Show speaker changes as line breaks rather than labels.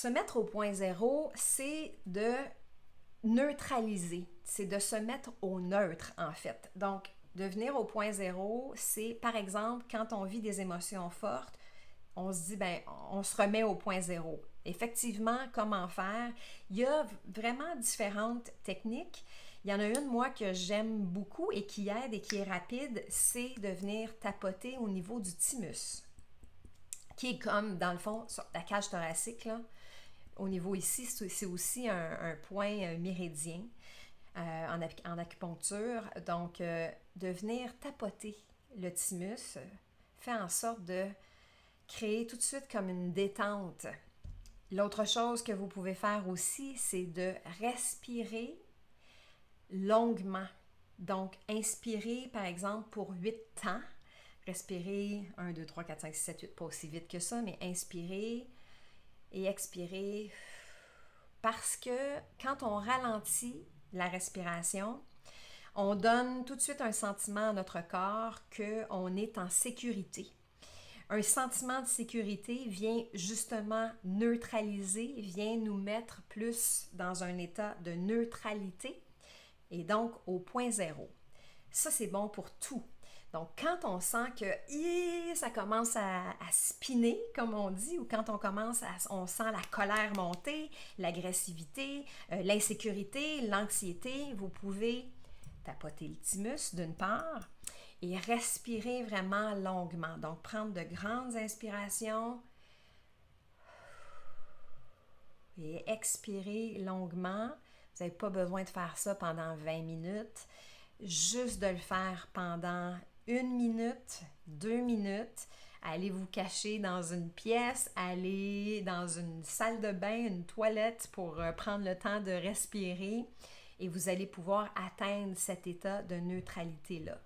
Se mettre au point zéro, c'est de neutraliser, c'est de se mettre au neutre en fait. Donc, de venir au point zéro, c'est par exemple quand on vit des émotions fortes, on se dit, on se remet au point zéro. Effectivement, comment faire? Il y a vraiment différentes techniques. Il y en a une, moi, que j'aime beaucoup et qui aide et qui est rapide, c'est de venir tapoter au niveau du thymus, qui est comme, dans le fond, sur la cage thoracique, là. Au niveau ici, c'est aussi un point méridien en acupuncture. Donc, de venir tapoter le thymus fait en sorte de créer tout de suite comme une détente. L'autre chose que vous pouvez faire aussi, c'est de respirer longuement. Donc, inspirer, par exemple, pour 8 temps. Respirer 1, 2, 3, 4, 5, 6, 7, 8, pas aussi vite que ça, mais inspirer et expirer. Parce que quand on ralentit la respiration, on donne tout de suite un sentiment à notre corps qu'on est en sécurité. Un sentiment de sécurité vient justement neutraliser, vient nous mettre plus dans un état de neutralité et donc au point zéro. Ça, c'est bon pour tout. Donc, quand on sent que ça commence à spinner, comme on dit, ou quand on sent la colère monter, l'agressivité, l'insécurité, l'anxiété, vous pouvez tapoter le thymus d'une part et respirer vraiment longuement. Donc, prendre de grandes inspirations et expirer longuement. Vous n'avez pas besoin de faire ça pendant 20 minutes. Juste de le faire pendant 1 minute, 2 minutes. Allez vous cacher dans une pièce, allez dans une salle de bain, une toilette pour prendre le temps de respirer et vous allez pouvoir atteindre cet état de neutralité-là.